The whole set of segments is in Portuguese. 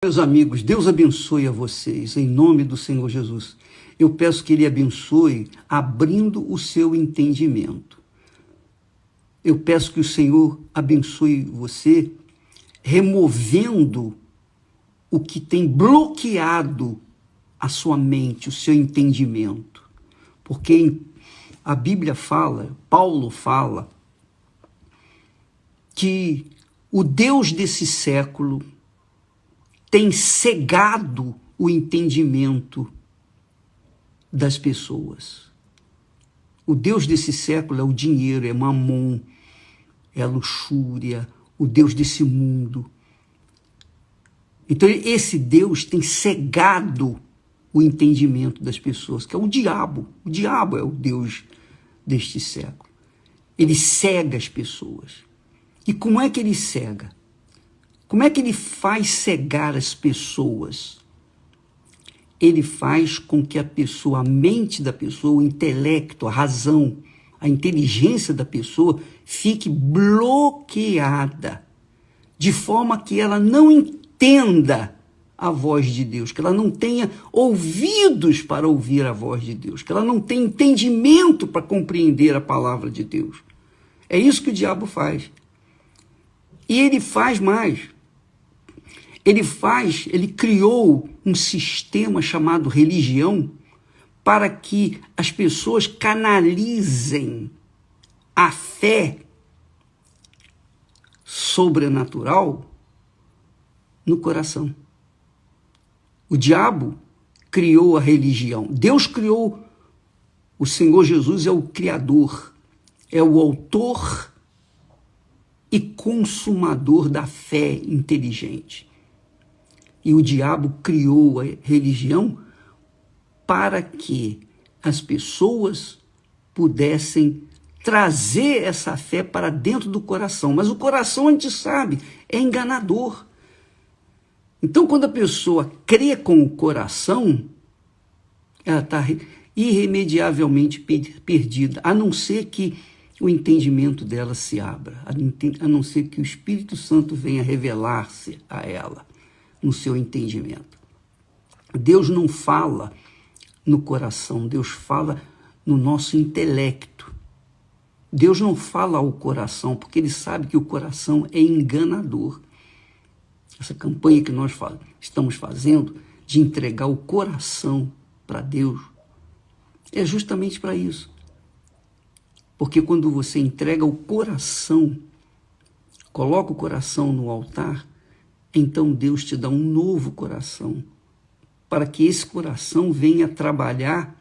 Meus amigos, Deus abençoe a vocês, em nome do Senhor Jesus. Eu peço que Ele abençoe abrindo o seu entendimento. Eu peço que o Senhor abençoe você, removendo o que tem bloqueado a sua mente, o seu entendimento. Porque a Bíblia fala, Paulo fala, que o Deus desse século tem cegado o entendimento das pessoas. O Deus desse século é o dinheiro, é Mamon, é a luxúria, o Deus desse mundo. Então esse Deus tem cegado o entendimento das pessoas, que é o diabo. O diabo é o Deus deste século. Ele cega as pessoas. E como é que ele cega? Como é que ele faz cegar as pessoas? Ele faz com que a pessoa, a mente da pessoa, o intelecto, a razão, a inteligência da pessoa fique bloqueada, de forma que ela não entenda a voz de Deus, que ela não tenha ouvidos para ouvir a voz de Deus, que ela não tenha entendimento para compreender a palavra de Deus. É isso que o diabo faz. E ele faz mais. Ele criou um sistema chamado religião para que as pessoas canalizem a fé sobrenatural no coração. O diabo criou a religião. Deus criou, o Senhor Jesus é o Criador, é o autor e consumador da fé inteligente. E o diabo criou a religião para que as pessoas pudessem trazer essa fé para dentro do coração. Mas o coração, a gente sabe, é enganador. Então, quando a pessoa crê com o coração, ela está irremediavelmente perdida, a não ser que o entendimento dela se abra, a não ser que o Espírito Santo venha revelar-se a ela no seu entendimento. Deus não fala no coração, Deus fala no nosso intelecto. Deus não fala ao coração, porque Ele sabe que o coração é enganador. Essa campanha que nós estamos fazendo de entregar o coração para Deus é justamente para isso. Porque quando você entrega o coração, coloca o coração no altar, então Deus te dá um novo coração, para que esse coração venha trabalhar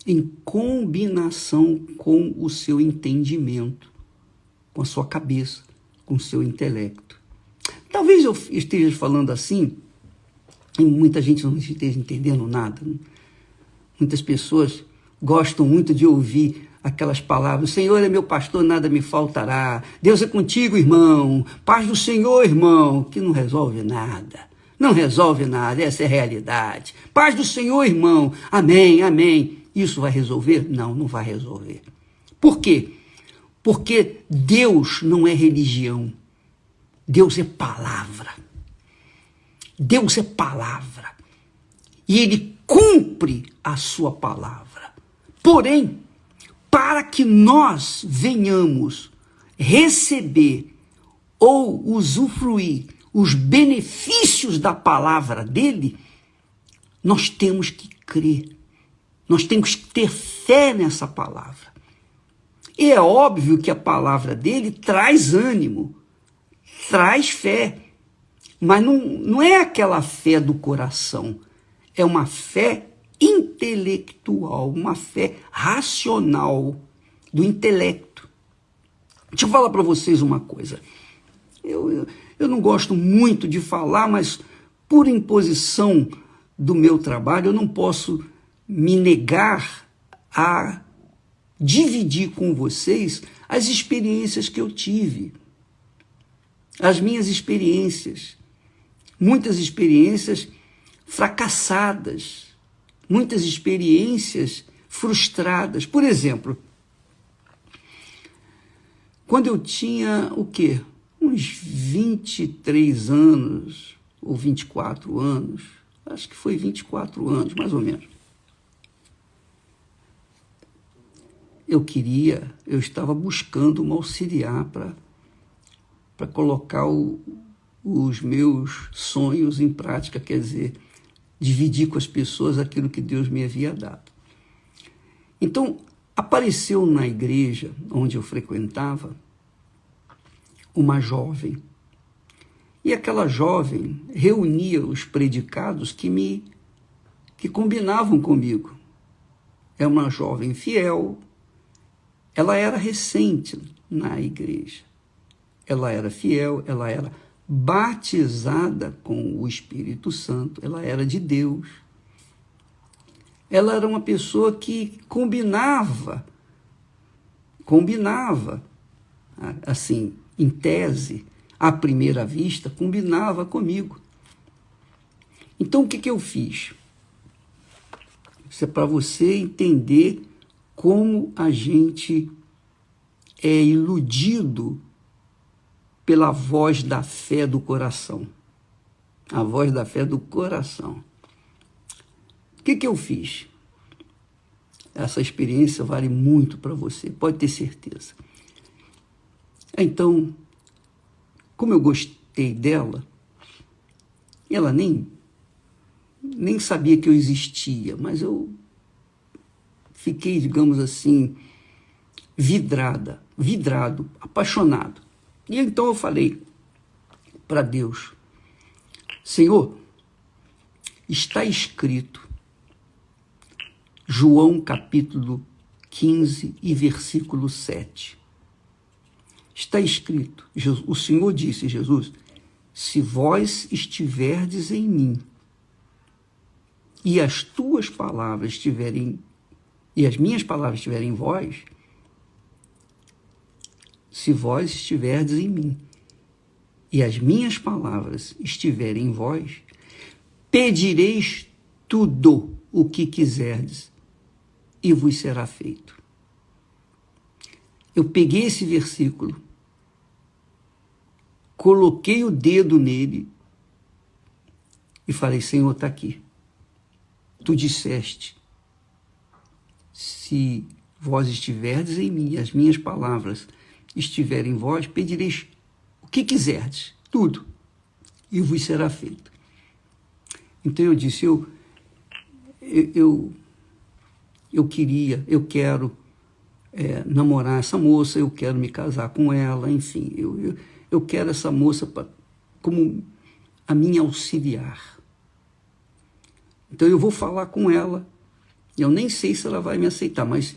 em combinação com o seu entendimento, com a sua cabeça, com o seu intelecto. Talvez eu esteja falando assim, e muita gente não esteja entendendo nada. Muitas pessoas gostam muito de ouvir aquelas palavras: o Senhor é meu pastor, nada me faltará. Deus é contigo, irmão. Paz do Senhor, irmão, que não resolve nada. Não resolve nada, essa é a realidade. Paz do Senhor, irmão. Amém, amém. Isso vai resolver? Não, não vai resolver. Por quê? Porque Deus não é religião. Deus é palavra. Deus é palavra. E Ele cumpre a sua palavra. Porém, para que nós venhamos receber ou usufruir os benefícios da palavra dele, nós temos que crer, nós temos que ter fé nessa palavra. E é óbvio que a palavra dele traz ânimo, traz fé, mas não é aquela fé do coração, é uma fé intelectual, uma fé racional do intelecto. Deixa eu falar para vocês uma coisa. Eu não gosto muito de falar, mas por imposição do meu trabalho, eu não posso me negar a dividir com vocês as experiências que eu tive. As minhas experiências. Muitas experiências fracassadas. Muitas experiências frustradas. Por exemplo, quando eu tinha, uns 23 anos, ou 24 anos, acho que foi 24 anos, mais ou menos. Eu estava buscando um auxiliar para colocar os meus sonhos em prática, quer dizer, dividir com as pessoas aquilo que Deus me havia dado. Então, apareceu na igreja onde eu frequentava uma jovem. E aquela jovem reunia os predicados que combinavam comigo. É uma jovem fiel. Ela era recente na igreja. Ela era fiel, ela era batizada com o Espírito Santo, ela era de Deus. Ela era uma pessoa que combinava, assim, em tese, à primeira vista, combinava comigo. Então, o que eu fiz? Isso é para você entender como a gente é iludido pela voz da fé do coração. A voz da fé do coração. O que eu fiz? Essa experiência vale muito para você, pode ter certeza. Então, como eu gostei dela, ela nem sabia que eu existia, mas eu fiquei, digamos assim, vidrado, apaixonado. E então eu falei para Deus: Senhor, está escrito, João capítulo 15 e versículo 7. Está escrito, o Senhor disse, Jesus, se vós estiverdes em mim e as tuas palavras estiverem, e as minhas palavras estiverem em vós, se vós estiverdes em mim e as minhas palavras estiverem em vós, pedireis tudo o que quiserdes e vos será feito. Eu peguei esse versículo, coloquei o dedo nele e falei: Senhor, está aqui. Tu disseste, se vós estiverdes em mim e as minhas palavras estiverem em vós, pedireis o que quiserdes, tudo, e vos será feito. Então eu disse: eu quero namorar essa moça, eu quero me casar com ela, enfim, eu quero essa moça como a minha auxiliar. Então eu vou falar com ela, eu nem sei se ela vai me aceitar, mas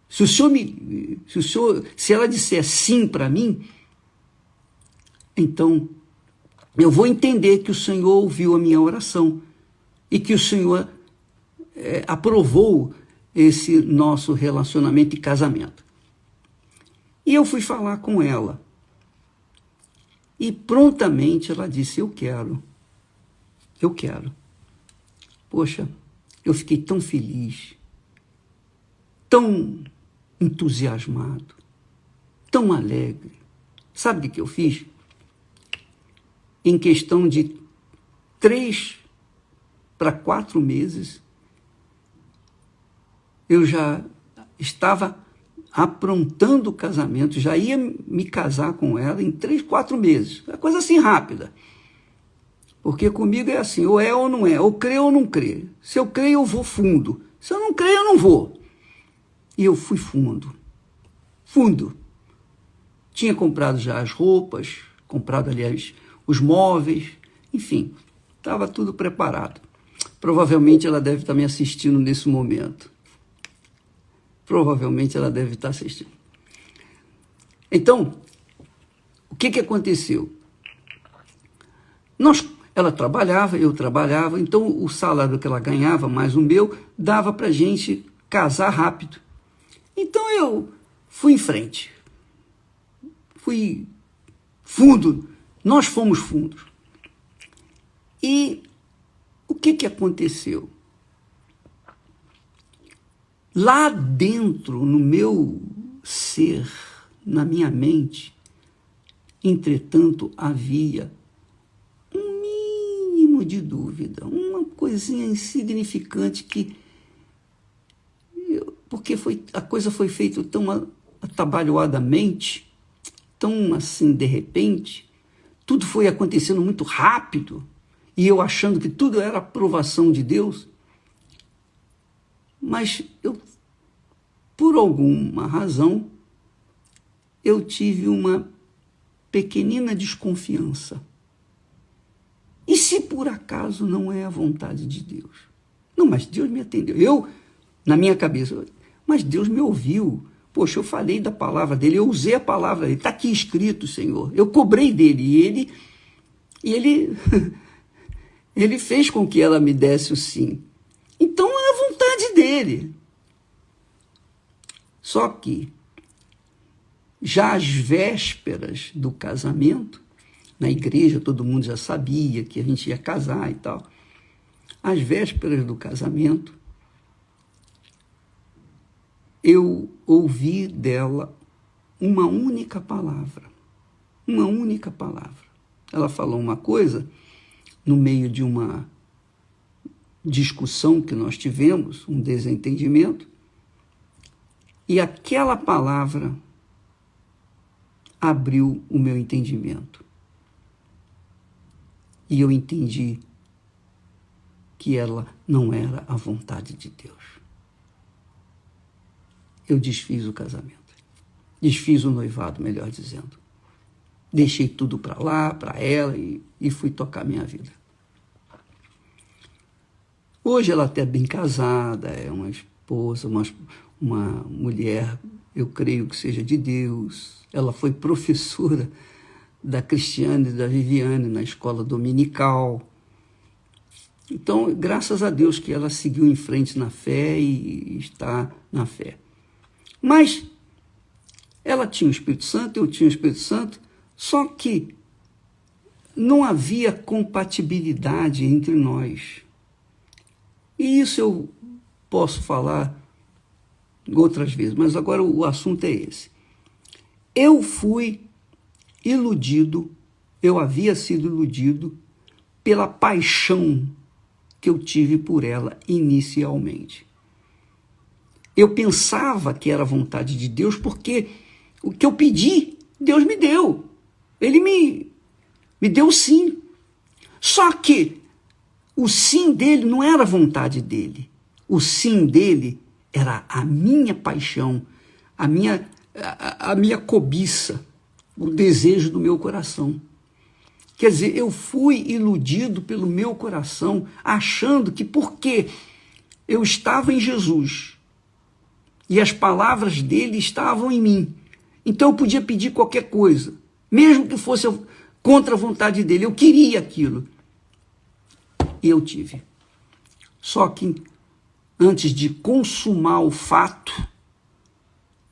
se ela disser sim para mim, então eu vou entender que o Senhor ouviu a minha oração e que o Senhor aprovou esse nosso relacionamento e casamento. E eu fui falar com ela. E prontamente ela disse: eu quero. Poxa, eu fiquei tão feliz, tão entusiasmado, tão alegre. Sabe o que eu fiz? Em questão de 3 para 4 meses, eu já estava aprontando o casamento, já ia me casar com ela em 3, 4 meses. É coisa assim rápida. Porque comigo é assim, ou é ou não é, ou creio ou não creio. Se eu creio, eu vou fundo. Se eu não creio, eu não vou. E eu fui fundo. Tinha comprado já as roupas, comprado, aliás, os móveis, enfim, estava tudo preparado. Provavelmente ela deve estar me assistindo nesse momento. Provavelmente ela deve estar assistindo. Então, o que aconteceu? Ela trabalhava, eu trabalhava, então o salário que ela ganhava, mais o meu, dava para a gente casar rápido. Então eu fui em frente. Fui fundo, nós fomos fundos. E o que aconteceu? Lá dentro, no meu ser, na minha mente, entretanto, havia mínimo de dúvida, uma coisinha insignificante porque a coisa foi feita tão atabalhoadamente, tão assim de repente, tudo foi acontecendo muito rápido, e eu achando que tudo era aprovação de Deus, mas por alguma razão, eu tive uma pequenina desconfiança. E se por acaso não é a vontade de Deus? Não, mas Deus me atendeu. Na minha cabeça, mas Deus me ouviu. Poxa, eu falei da palavra dele, eu usei a palavra dele. Está aqui escrito, Senhor. Eu cobrei dele e ele fez com que ela me desse o sim. Então é a vontade dele. Só que, já às vésperas do casamento, na igreja todo mundo já sabia que a gente ia casar e tal. Às vésperas do casamento, eu ouvi dela uma única palavra. Uma única palavra. Ela falou uma coisa no meio de uma discussão que nós tivemos, um desentendimento, e aquela palavra abriu o meu entendimento. E eu entendi que ela não era a vontade de Deus. Eu desfiz o casamento. Desfiz o noivado, melhor dizendo. Deixei tudo para lá, para ela, e fui tocar minha vida. Hoje ela até é bem casada, é uma esposa, uma mulher, eu creio que seja de Deus. Ela foi professora da Cristiane e da Viviane na escola dominical. Então, graças a Deus que ela seguiu em frente na fé e está na fé. Mas ela tinha o Espírito Santo, eu tinha o Espírito Santo, só que não havia compatibilidade entre nós. E isso eu posso falar outras vezes, mas agora o assunto é esse. Eu fui iludido, eu havia sido iludido pela paixão que eu tive por ela inicialmente. Eu pensava que era vontade de Deus porque o que eu pedi, Deus me deu. Ele me deu o sim. Só que o sim dele não era a vontade dele. O sim dele era a minha paixão, a minha cobiça, o desejo do meu coração. Quer dizer, eu fui iludido pelo meu coração, achando que porque eu estava em Jesus e as palavras dele estavam em mim, então eu podia pedir qualquer coisa, mesmo que fosse contra a vontade dele. Eu queria aquilo. E eu tive. Só que antes de consumar o fato,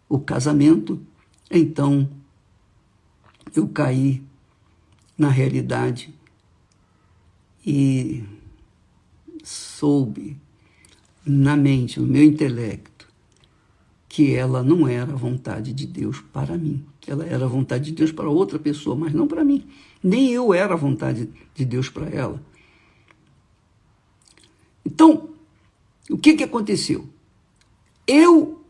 o casamento, então eu caí na realidade e soube na mente, no meu intelecto, que ela não era a vontade de Deus para mim. Ela era a vontade de Deus para outra pessoa, mas não para mim. Nem eu era a vontade de Deus para ela. Então, o que aconteceu? Eu,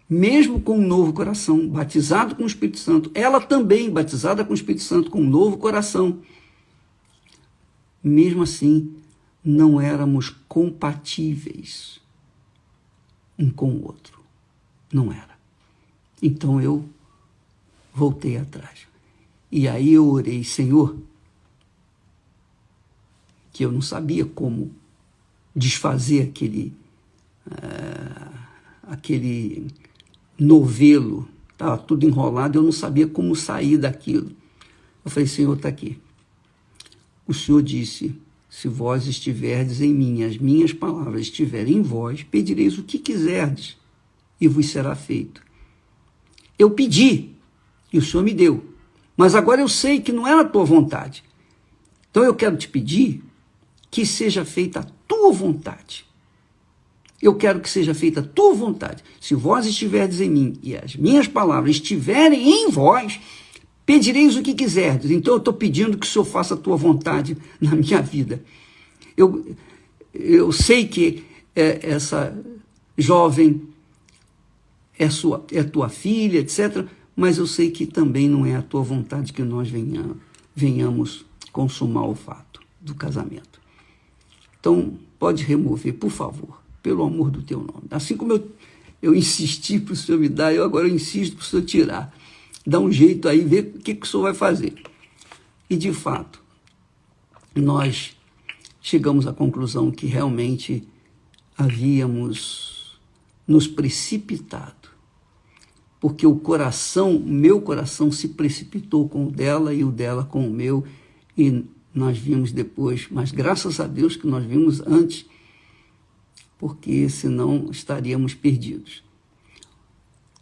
mesmo com um novo coração, batizado com o Espírito Santo, ela também, batizada com o Espírito Santo, com um novo coração, mesmo assim, não éramos compatíveis um com o outro. Não era. Então eu voltei atrás. E aí eu orei, Senhor, que eu não sabia como desfazer aquele novelo, estava tudo enrolado, eu não sabia como sair daquilo. Eu falei, Senhor, está aqui. O Senhor disse, se vós estiverdes em mim, as minhas palavras estiverem em vós, pedireis o que quiserdes, e vos será feito. Eu pedi, e o Senhor me deu, mas agora eu sei que não era a tua vontade. Então eu quero te pedir que seja feita a tua vontade. Eu quero que seja feita a tua vontade. Se vós estiverdes em mim e as minhas palavras estiverem em vós, Pedireis o que quiserdes. Então eu estou pedindo que o Senhor faça a tua vontade na minha vida. Eu sei que essa jovem é tua filha, etc., mas eu sei que também não é a tua vontade que nós venhamos consumar o fato do casamento. Então, pode remover, por favor, pelo amor do teu nome. Assim como eu insisti para o Senhor me dar, agora eu insisto para o Senhor tirar. Dá um jeito aí, vê o que o Senhor vai fazer. E, de fato, nós chegamos à conclusão que realmente havíamos nos precipitado, porque o meu coração se precipitou com o dela e o dela com o meu, e nós vimos depois, mas graças a Deus que nós vimos antes, porque senão estaríamos perdidos.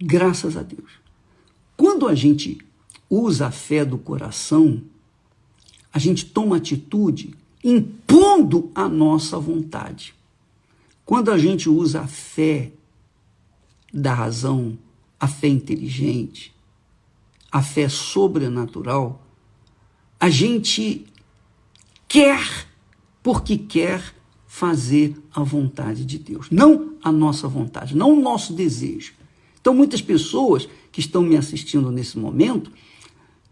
Graças a Deus. Quando a gente usa a fé do coração, a gente toma atitude impondo a nossa vontade. Quando a gente usa a fé da razão, a fé inteligente, a fé sobrenatural, a gente quer porque quer fazer a vontade de Deus, não a nossa vontade, não o nosso desejo. Então, muitas pessoas que estão me assistindo nesse momento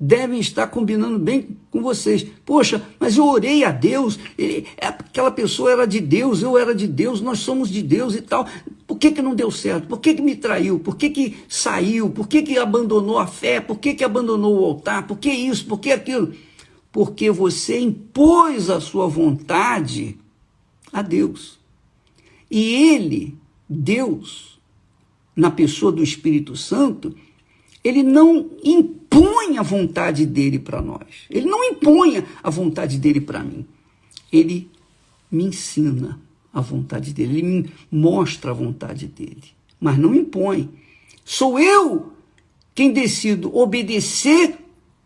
devem estar combinando bem com vocês. Poxa, mas eu orei a Deus, aquela pessoa era de Deus, eu era de Deus, nós somos de Deus e tal. Por que não deu certo? Por que me traiu? Por que saiu? Por que abandonou a fé? Por que abandonou o altar? Por que isso? Por que aquilo? Porque você impôs a sua vontade a Deus. E ele, Deus, na pessoa do Espírito Santo, ele não impõe a vontade dele para nós. Ele não impõe a vontade dele para mim. Ele me ensina a vontade dele. Ele me mostra a vontade dele. Mas não impõe. Sou eu quem decido obedecer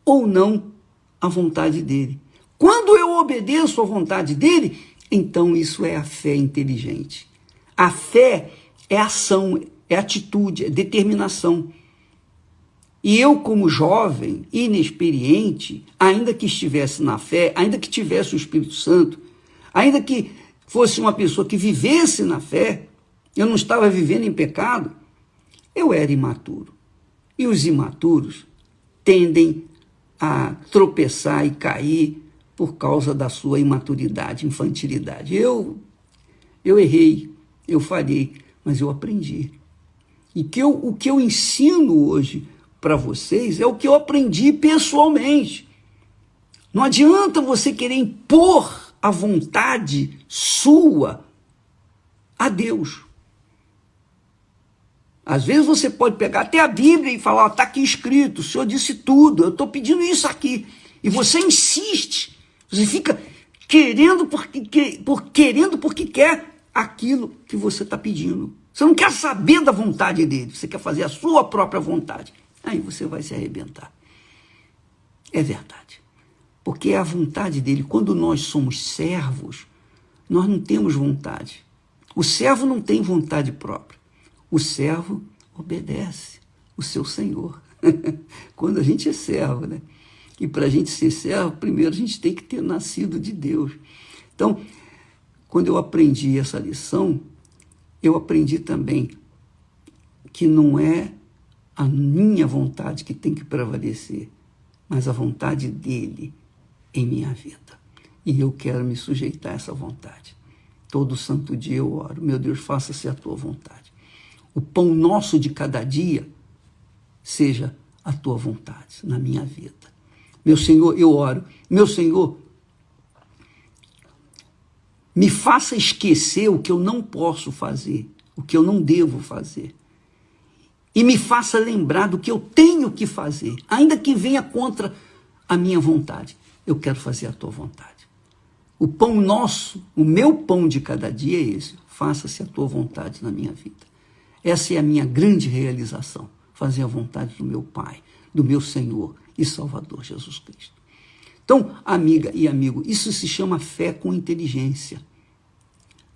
ou não à vontade dele. Quando eu obedeço à vontade dele, então isso é a fé inteligente. A fé é ação, é atitude, é determinação. E eu, como jovem, inexperiente, ainda que estivesse na fé, ainda que tivesse o Espírito Santo, ainda que fosse uma pessoa que vivesse na fé, eu não estava vivendo em pecado, eu era imaturo. E os imaturos tendem a tropeçar e cair por causa da sua imaturidade, infantilidade. Eu errei, eu falhei, mas eu aprendi. E o que eu ensino hoje para vocês é o que eu aprendi pessoalmente. Não adianta você querer impor a vontade sua a Deus. Às vezes você pode pegar até a Bíblia e falar, está aqui escrito, o Senhor disse tudo, eu estou pedindo isso aqui. E você insiste, você fica querendo porque quer aquilo que você está pedindo. Você não quer saber da vontade dele, você quer fazer a sua própria vontade. Aí você vai se arrebentar. É verdade. Porque é a vontade dele. Quando nós somos servos, nós não temos vontade. O servo não tem vontade própria. O servo obedece o seu senhor. Quando a gente é servo, né? E para a gente ser servo, primeiro a gente tem que ter nascido de Deus. Então, quando eu aprendi essa lição, eu aprendi também que não é a minha vontade que tem que prevalecer, mas a vontade dele em minha vida. E eu quero me sujeitar a essa vontade. Todo santo dia eu oro, meu Deus, faça-se a tua vontade. O pão nosso de cada dia seja a tua vontade na minha vida. Meu Senhor, eu oro, meu Senhor, me faça esquecer o que eu não posso fazer, o que eu não devo fazer. E me faça lembrar do que eu tenho que fazer, ainda que venha contra a minha vontade. Eu quero fazer a tua vontade. O pão nosso, o meu pão de cada dia é esse. Faça-se a tua vontade na minha vida. Essa é a minha grande realização. Fazer a vontade do meu Pai, do meu Senhor e Salvador Jesus Cristo. Então, amiga e amigo, isso se chama fé com inteligência.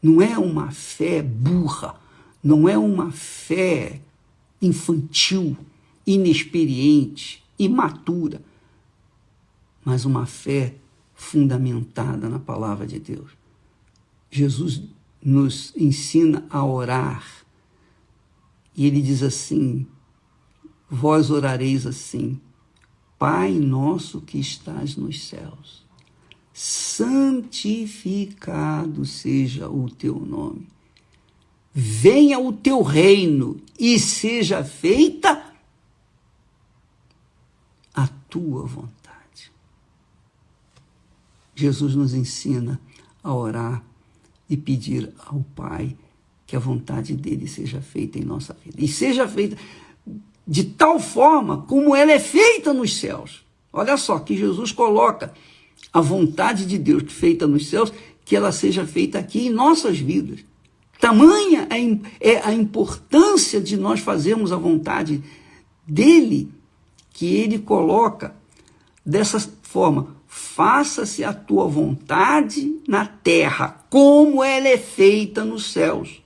Não é uma fé burra, não é uma fé infantil, inexperiente, imatura. mas uma fé fundamentada na palavra de Deus. Jesus nos ensina a orar, e ele diz assim: vós orareis assim: Pai nosso que estás nos céus, santificado seja o teu nome. Venha o teu reino e seja feita a tua vontade. Jesus nos ensina a orar e pedir ao Pai que a vontade dele seja feita em nossa vida. E seja feita de tal forma como ela é feita nos céus. Olha só, que Jesus coloca a vontade de Deus feita nos céus, que ela seja feita aqui em nossas vidas. Tamanha é a importância de nós fazermos a vontade dele, que ele coloca dessa forma: faça-se a tua vontade na terra, como ela é feita nos céus.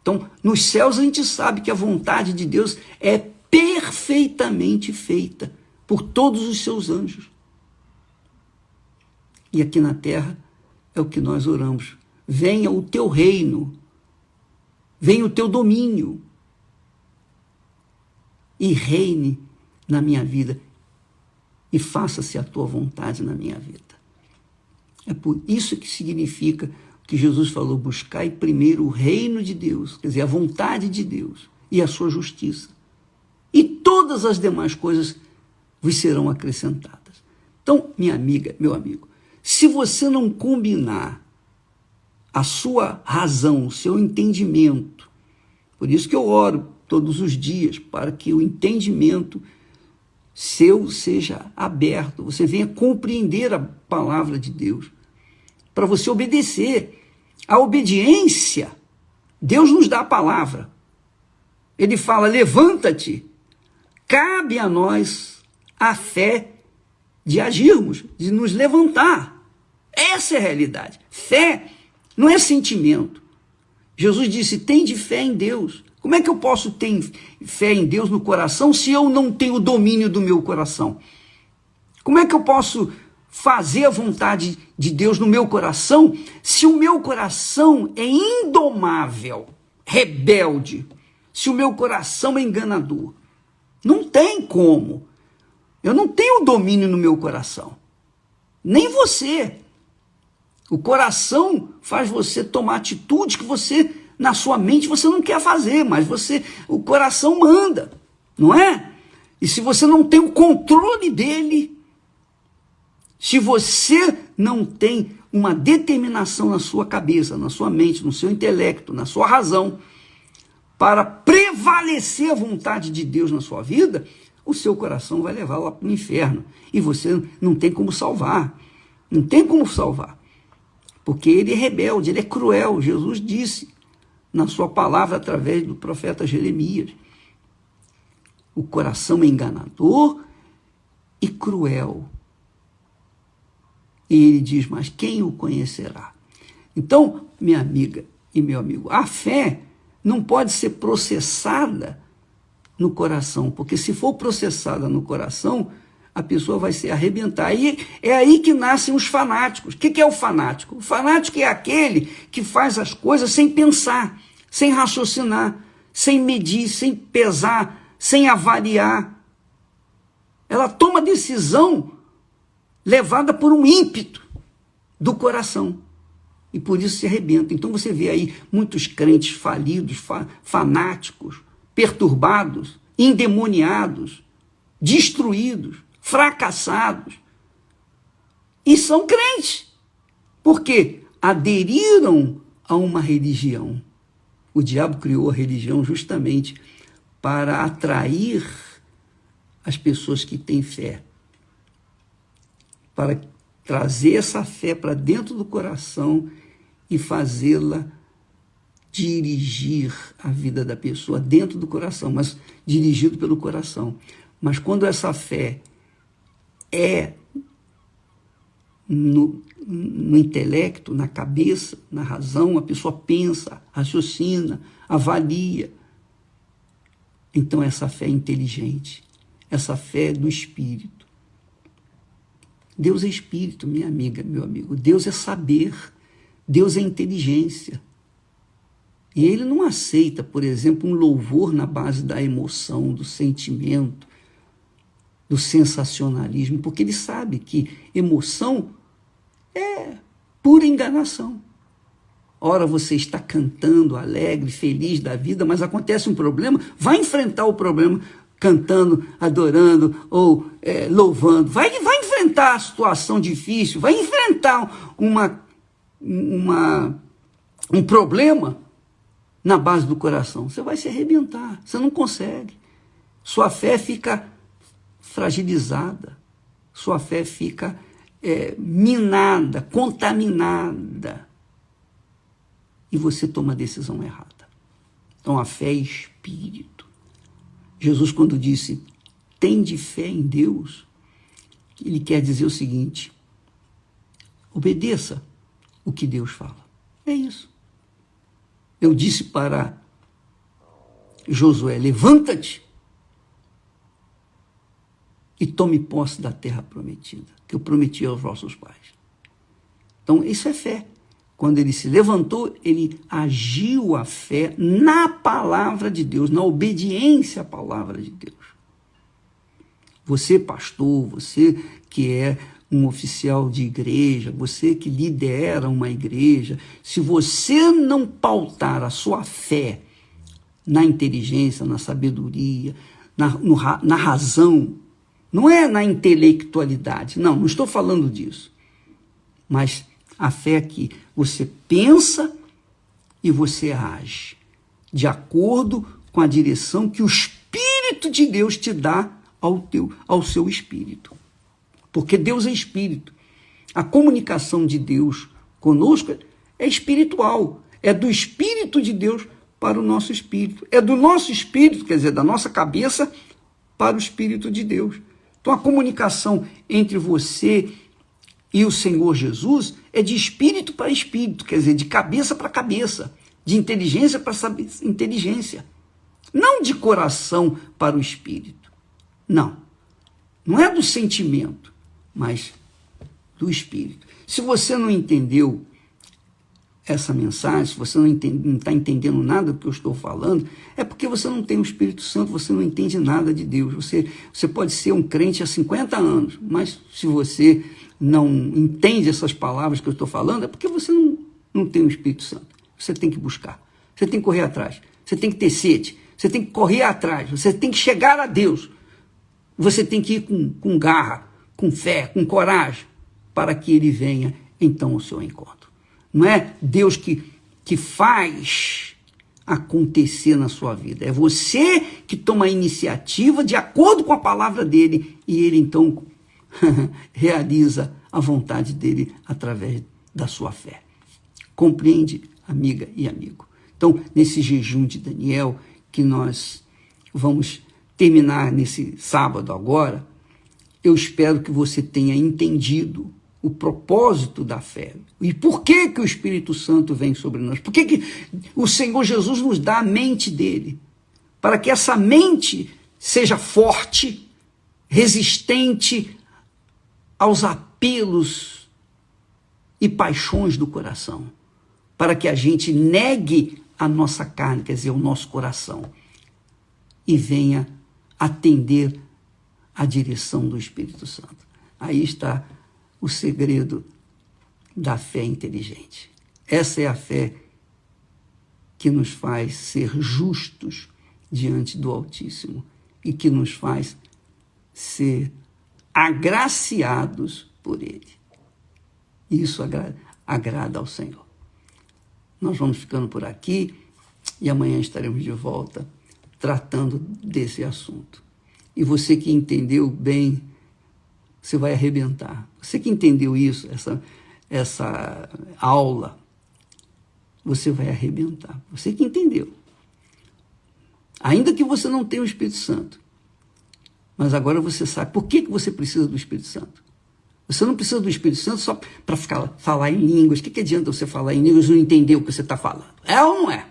Então, nos céus a gente sabe que a vontade de Deus é perfeitamente feita por todos os seus anjos. E aqui na terra é o que nós oramos: venha o teu reino, venha o teu domínio e reine na minha vida e faça-se a tua vontade na minha vida. É por isso que significa que Jesus falou: buscai primeiro o reino de Deus, quer dizer, a vontade de Deus e a sua justiça, e todas as demais coisas vos serão acrescentadas. Então, minha amiga, meu amigo, se você não combinar a sua razão, o seu entendimento, por isso que eu oro todos os dias, para que o entendimento seu seja aberto, você venha compreender a palavra de Deus, para você obedecer. A obediência, Deus nos dá a palavra. Ele fala: levanta-te. Cabe a nós a fé de agirmos, de nos levantar. Essa é a realidade. Fé não é sentimento. Jesus disse: tende fé em Deus. Como é que eu posso ter fé em Deus no coração se eu não tenho o domínio do meu coração? Como é que eu posso fazer a vontade de Deus no meu coração se o meu coração é indomável, rebelde, se o meu coração é enganador? Não tem como. Eu não tenho domínio no meu coração. Nem você. O coração faz você tomar atitudes que você, na sua mente, você não quer fazer, mas o coração manda, não é? E se você não tem o controle dele, se você não tem uma determinação na sua cabeça, na sua mente, no seu intelecto, na sua razão, para prevalecer a vontade de Deus na sua vida, o seu coração vai levar lá para o inferno. E você não tem como salvar. Não tem como salvar. Porque ele é rebelde, ele é cruel. Jesus disse na sua palavra através do profeta Jeremias: o coração é enganador e cruel. E ele diz: mas quem o conhecerá? Então, minha amiga e meu amigo, a fé não pode ser processada no coração, porque se for processada no coração, a pessoa vai se arrebentar. E é aí que nascem os fanáticos. O que é o fanático? O fanático é aquele que faz as coisas sem pensar, sem raciocinar, sem medir, sem pesar, sem avaliar. Ela toma decisão levada por um ímpeto do coração. E por isso se arrebenta. Então você vê aí muitos crentes falidos, fanáticos, perturbados, endemoniados, destruídos, fracassados. E são crentes. Porque aderiram a uma religião. O diabo criou a religião justamente para atrair as pessoas que têm fé, para trazer essa fé para dentro do coração e fazê-la dirigir a vida da pessoa dentro do coração, mas dirigido pelo coração. Mas quando essa fé é no intelecto, na cabeça, na razão, a pessoa pensa, raciocina, avalia. Então essa fé é inteligente, essa fé é do Espírito. Deus é espírito, minha amiga, meu amigo. Deus é saber. Deus é inteligência. E ele não aceita, por exemplo, um louvor na base da emoção, do sentimento, do sensacionalismo, porque ele sabe que emoção é pura enganação. Ora, você está cantando, alegre, feliz da vida, mas acontece um problema, vai enfrentar o problema cantando, adorando ou louvando. Vai enfrentar a situação difícil, vai enfrentar um problema na base do coração. Você vai se arrebentar, você não consegue. Sua fé fica fragilizada, sua fé fica minada, contaminada. E você toma a decisão errada. Então a fé é espírito. Jesus, quando disse, tende fé em Deus, ele quer dizer o seguinte, obedeça o que Deus fala. É isso. Eu disse para Josué, levanta-te e tome posse da terra prometida, que eu prometi aos vossos pais. Então isso é fé. Quando ele se levantou, ele agiu a fé na palavra de Deus, na obediência à palavra de Deus. Você, pastor, você que é um oficial de igreja, você que lidera uma igreja, se você não pautar a sua fé na inteligência, na sabedoria, na razão, não é na intelectualidade, não estou falando disso, mas a fé é que você pensa e você age de acordo com a direção que o Espírito de Deus te dá ao seu espírito. Porque Deus é espírito. A comunicação de Deus conosco é espiritual. É do Espírito de Deus para o nosso espírito. É do nosso espírito, quer dizer, da nossa cabeça para o Espírito de Deus. Então a comunicação entre você e o Senhor Jesus é de espírito para espírito, quer dizer, de cabeça para cabeça, de inteligência para inteligência. Não de coração para o espírito. Não é do sentimento, mas do espírito. Se você não entendeu essa mensagem, se você não está entendendo nada do que eu estou falando, é porque você não tem o Espírito Santo, você não entende nada de Deus. Você pode ser um crente há 50 anos, mas se você não entende essas palavras que eu estou falando, é porque você não tem o Espírito Santo. Você tem que buscar, você tem que correr atrás, você tem que ter sede, você tem que correr atrás, você tem que chegar a Deus. Você tem que ir com garra, com fé, com coragem, para que ele venha, então, ao seu encontro. Não é Deus que faz acontecer na sua vida. É você que toma a iniciativa de acordo com a palavra dele e ele, então, realiza a vontade dele através da sua fé. Compreende, amiga e amigo? Então, nesse jejum de Daniel, que nós vamos terminar nesse sábado agora, eu espero que você tenha entendido o propósito da fé. E por que o Espírito Santo vem sobre nós? Por que o Senhor Jesus nos dá a mente dele? Para que essa mente seja forte, resistente aos apelos e paixões do coração. Para que a gente negue a nossa carne, quer dizer, o nosso coração, e venha atender à direção do Espírito Santo. Aí está o segredo da fé inteligente. Essa é a fé que nos faz ser justos diante do Altíssimo e que nos faz ser agraciados por Ele. Isso agrada ao Senhor. Nós vamos ficando por aqui e amanhã estaremos de volta tratando desse assunto. E você que entendeu bem, você vai arrebentar. Você que entendeu isso, essa aula, você vai arrebentar. Você que entendeu. Ainda que você não tenha o Espírito Santo. Mas agora você sabe por que você precisa do Espírito Santo. Você não precisa do Espírito Santo só para falar em línguas. O que adianta você falar em línguas e não entender o que você está falando? É ou não é?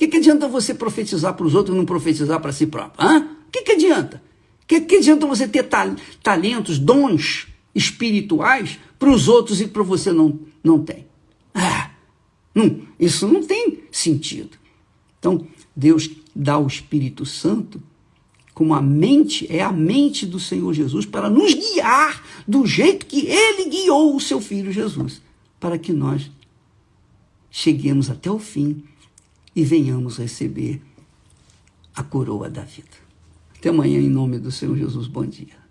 O que adianta você profetizar para os outros e não profetizar para si próprio? O que adianta? O que adianta você ter talentos, dons espirituais para os outros e para você não tem. Isso não tem sentido. Então, Deus dá o Espírito Santo como a mente do Senhor Jesus para nos guiar do jeito que Ele guiou o seu Filho Jesus, para que nós cheguemos até o fim e venhamos receber a coroa da vida. Até amanhã, em nome do Senhor Jesus. Bom dia.